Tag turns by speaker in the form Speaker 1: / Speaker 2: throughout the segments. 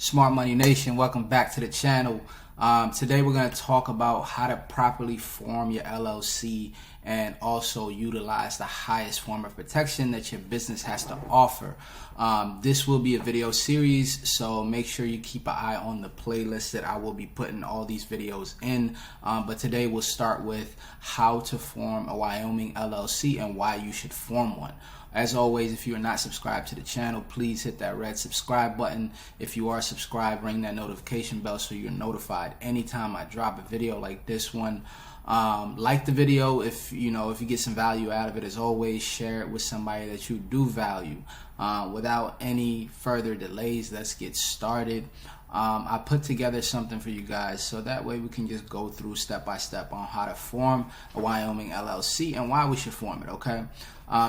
Speaker 1: Smart Money Nation, welcome back to the channel. Today we're going to talk about how to properly form your LLC and also utilize the highest form of protection that your business has to offer. This will be a video series, so make sure you keep an eye on the playlist that I will be putting all these videos in. But today we'll start with how to form a Wyoming LLC and why you should form one. As always, if you are not subscribed to the channel, please hit that red subscribe button. If you are subscribed, ring that notification bell so you're notified anytime I drop a video like this one. Like the video if you get some value out of it. As always, share it with somebody that you do value. Without any further delays, let's get started. I put together something for you guys so that way we can just go through step by step on how to form a Wyoming LLC and why we should form it. Okay.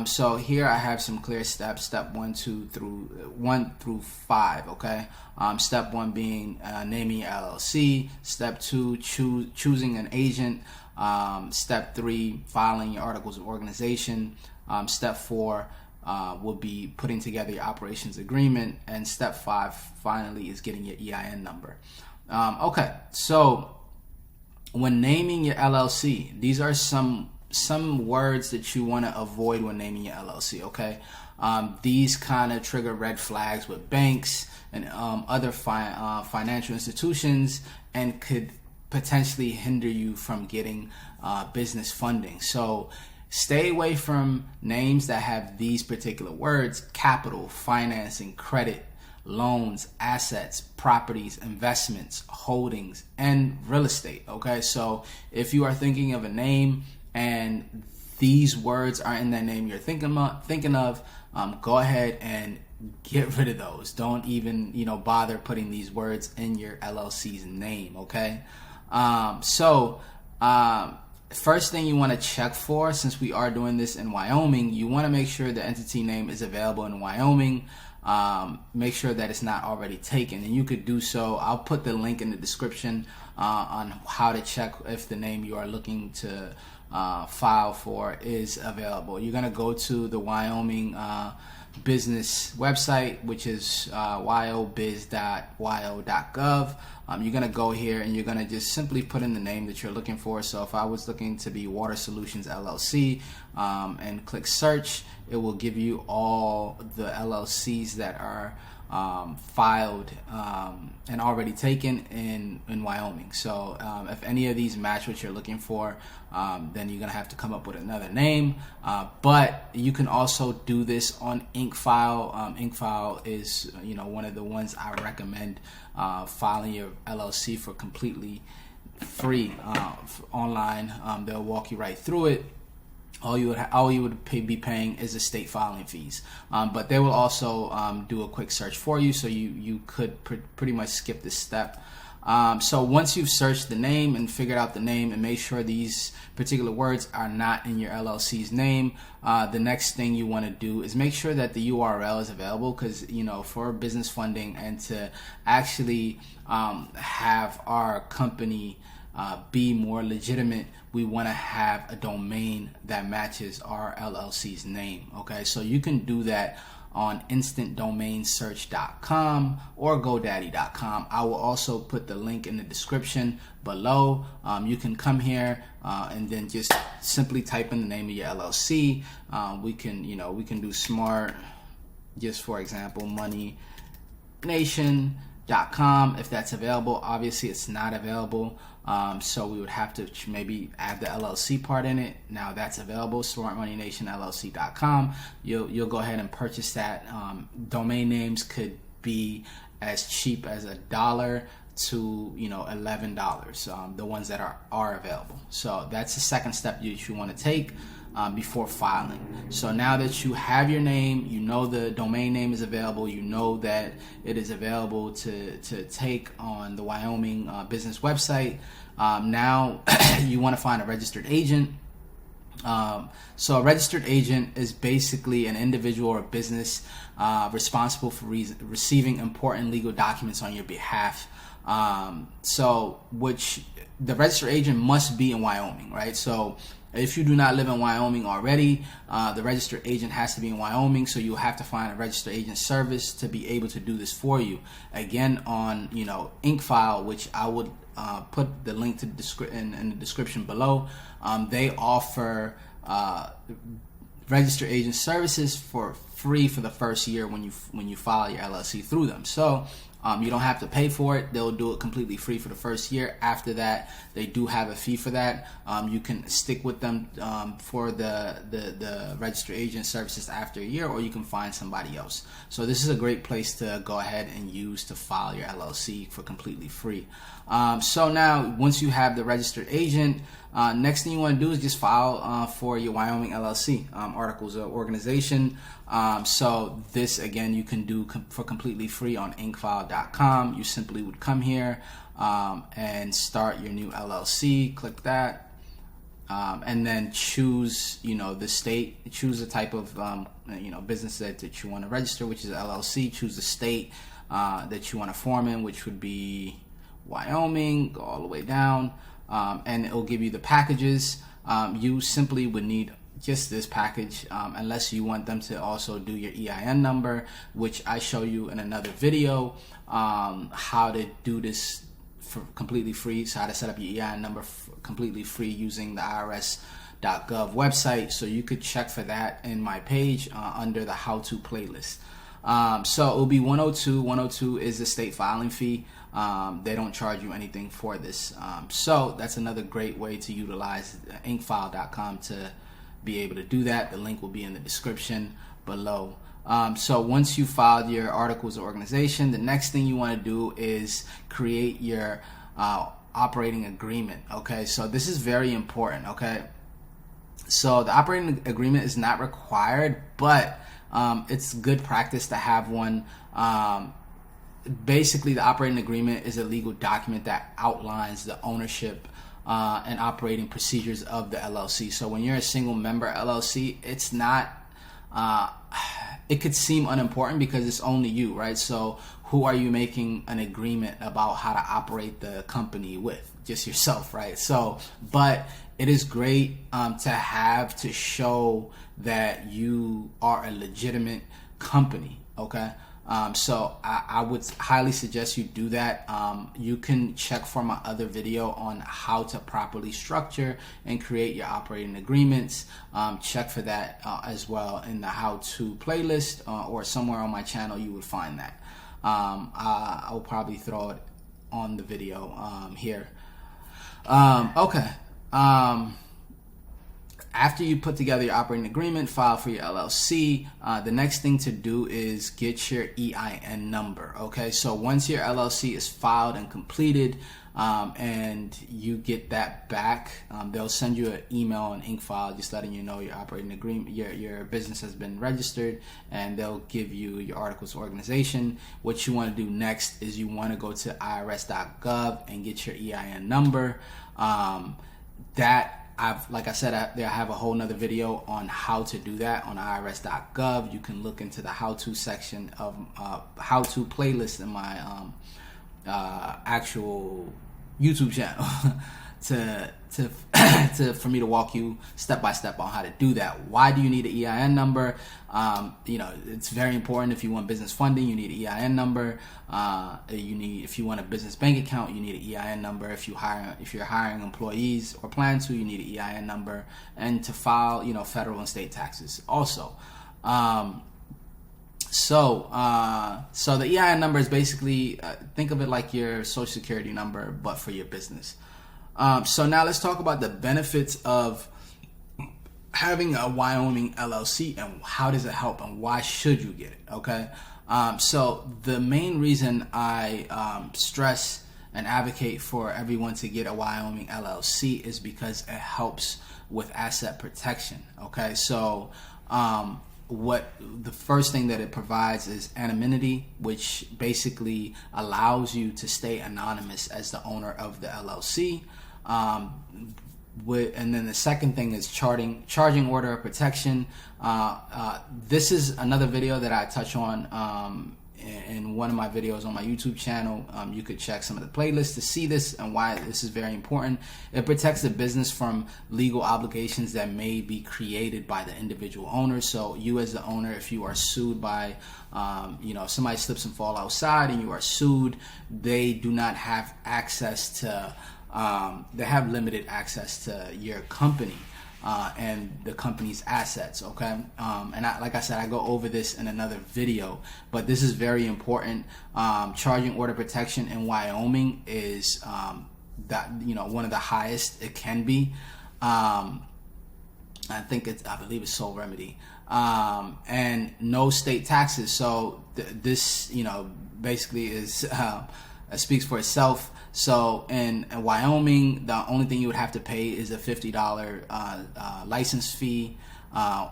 Speaker 1: So here I have some clear steps. Step 1 through 5. Okay. Step 1 being naming your LLC. Step 2, choosing an agent. Step 3, filing your articles of organization. Step 4 will be putting together your operations agreement, and step 5 finally is getting your EIN number. Okay, so when naming your LLC, these are some words that you want to avoid when naming your LLC. Okay, these kind of trigger red flags with banks and other financial institutions, and could potentially hinder you from getting business funding. So stay away from names that have these particular words: capital, financing, credit, loans, assets, properties, investments, holdings, and real estate. Okay, so if you are thinking of a name and these words are in that name you're thinking of, go ahead and get rid of those. Don't even bother putting these words in your LLC's name. Okay, first thing you want to check for, since we are doing this in Wyoming, you want to make sure the entity name is available in Wyoming. Make sure that it's not already taken, and you could do so. I'll put the link in the description on how to check if the name you are looking to file for is available. You're going to go to the Wyoming business website, which is wyobiz.wyo.gov. You're going to go here and you're going to just simply put in the name that you're looking for. So if I was looking to be Water Solutions LLC and click search, it will give you all the LLCs that are filed and already taken in Wyoming. So if any of these match what you're looking for, then you're gonna have to come up with another name. But you can also do this on InkFile. InkFile is one of the ones I recommend filing your LLC for completely free online. They'll walk you right through it. All you would be paying is the state filing fees, but they will also do a quick search for you, so you could pretty much skip this step. So once you've searched the name and figured out the name and made sure these particular words are not in your LLC's name, the next thing you want to do is make sure that the URL is available, because for business funding and to actually have our company be more legitimate, we want to have a domain that matches our LLC's name. Okay, so you can do that on instantdomainsearch.com or godaddy.com. I will also put the link in the description below. You can come here and then just simply type in the name of your LLC. We can do smart, just for example, moneynation.com if that's available. Obviously it's not available, so we would have to maybe add the LLC part in it. Now that's available, smartmoneynationllc.com. You'll go ahead and purchase that. Domain names could be as cheap as $1 to $11, the ones that are available. So that's the second step you want to take before filing. So now that you have your name, the domain name is available, that it is available to take on the Wyoming business website. Now you want to find a registered agent. So a registered agent is basically an individual or business responsible for receiving important legal documents on your behalf. So which the registered agent must be in Wyoming, right? So If you do not live in Wyoming already, the registered agent has to be in Wyoming, so you'll have to find a registered agent service to be able to do this for you. Again, on InkFile, which I would put the link to in the description below. They offer registered agent services for free for the first year when you file your LLC through them. So you don't have to pay for it. They'll do it completely free for the first year. After that, they do have a fee for that. You can stick with them for the registered agent services after a year, or you can find somebody else. So this is a great place to go ahead and use to file your LLC for completely free. So now, once you have the registered agent, next thing you want to do is just file for your Wyoming LLC, articles of organization. So this, again, you can do for completely free on inkfile.com. You simply would come here and start your new LLC. Click that, and then choose the state. Choose the type of business that you want to register, which is LLC. Choose the state that you want to form in, which would be Wyoming. Go all the way down, and it will give you the packages. You simply would need just this package, unless you want them to also do your EIN number, which I show you in another video, how to do this for completely free. So how to set up your EIN number completely free using the IRS.gov website. So you could check for that in my page under the how-to playlist. So it will be 102. 102 is the state filing fee. They don't charge you anything for this. So that's another great way to utilize inkfile.com to be able to do that. The link will be in the description below. So once you filed your articles of organization, the next thing you want to do is create your operating agreement. Okay, so this is very important. Okay, so the operating agreement is not required, but it's good practice to have one. Basically, the operating agreement is a legal document that outlines the ownership and operating procedures of the LLC. So when you're a single member LLC, it's not, it could seem unimportant because it's only you, right? So who are you making an agreement about how to operate the company with? Just yourself, right? So, but it is great to have to show that you are a legitimate company, okay? So I would highly suggest you do that. You can check for my other video on how to properly structure and create your operating agreements. Check for that as well in the how-to playlist, or somewhere on my channel you would find that. I'll probably throw it on the video here. Okay. After you put together your operating agreement, file for your LLC, the next thing to do is get your EIN number. Okay, so once your LLC is filed and completed, and you get that back, they'll send you an email on InkFile just letting you know your operating agreement, your business has been registered, and they'll give you your articles of organization. What you want to do next is you want to go to IRS.gov and get your EIN number. Like I said, I have a whole nother video on how to do that on IRS.gov. You can look into the how-to section of how-to playlist in my actual YouTube channel for me to walk you step by step on how to do that. Why do you need an EIN number? It's very important. If you want business funding, you need an EIN number. If you want a business bank account, you need an EIN number. If you're hiring employees or plan to, you need an EIN number, and to file, federal and state taxes also. So the EIN number is basically, think of it like your social security number, but for your business. So now let's talk about the benefits of having a Wyoming LLC and how does it help and why should you get it, okay? So the main reason I stress and advocate for everyone to get a Wyoming LLC is because it helps with asset protection, okay? So what the first thing that it provides is anonymity, which basically allows you to stay anonymous as the owner of the LLC. And then the second thing is charging order of protection. This is another video that I touch on in one of my videos on my YouTube channel. You could check some of the playlists to see this and why this is very important. It protects the business from legal obligations that may be created by the individual owner. So you as the owner, if you are sued by, somebody slips and fall outside and you are sued, they do not have access to, they have limited access to your company. And the company's assets, okay? And like I said, I go over this in another video, but this is very important. Charging order protection in Wyoming is one of the highest it can be. I believe it's sole remedy, and no state taxes. So this, basically is speaks for itself. So in Wyoming, the only thing you would have to pay is a $50 license fee,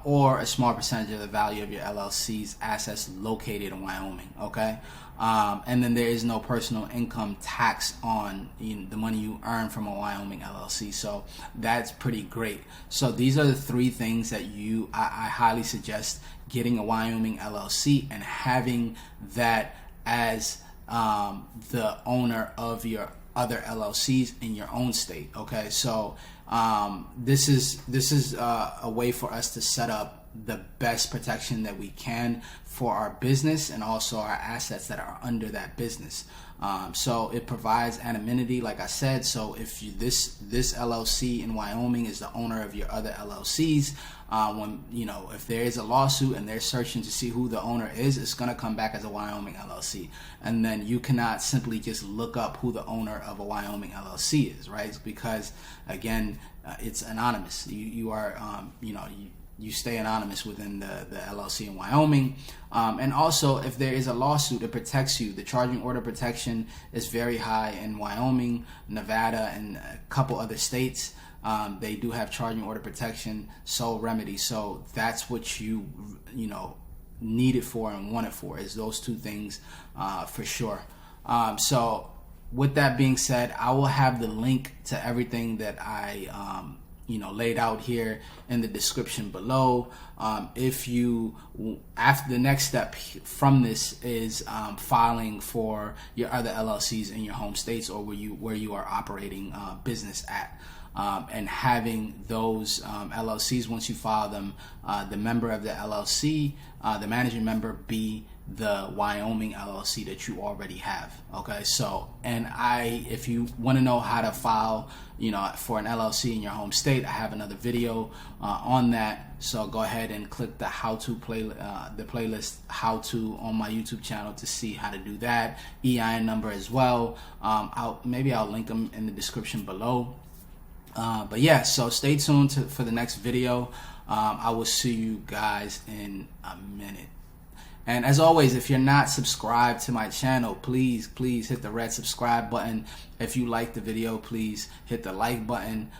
Speaker 1: or a small percentage of the value of your LLC's assets located in Wyoming. Okay, and then there is no personal income tax on the money you earn from a Wyoming LLC. So that's pretty great. So these are the three things that I highly suggest getting a Wyoming LLC and having that as the owner of your other LLCs in your own state. Okay, so this is a way for us to set up the best protection that we can for our business and also our assets that are under that business. So it provides anonymity, like I said. So if this LLC in Wyoming is the owner of your other LLCs, if there is a lawsuit and they're searching to see who the owner is, it's going to come back as a Wyoming LLC. And then you cannot simply just look up who the owner of a Wyoming LLC is, right? Because again, it's anonymous. You stay anonymous within the LLC in Wyoming. And also, if there is a lawsuit, it protects you. The charging order protection is very high in Wyoming, Nevada, and a couple other states. They do have charging order protection, sole remedy. So that's what you need it for and want it for, is those two things for sure. So with that being said, I will have the link to everything that I laid out here in the description below. After the next step from this is filing for your other LLCs in your home states or where you are operating business at. And having those LLCs, once you file them, the member of the LLC, the managing member, be the Wyoming LLC that you already have. Okay, so if you want to know how to file, for an LLC in your home state, I have another video on that. So go ahead and click the playlist how to on my YouTube channel to see how to do that. EIN number as well. I'll link them in the description below. But yeah, so stay tuned for the next video. I will see you guys in a minute. And as always, if you're not subscribed to my channel, please hit the red subscribe button. If you like the video, please hit the like button.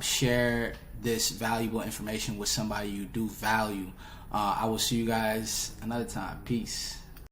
Speaker 1: Share this valuable information with somebody you do value. I will see you guys another time. Peace.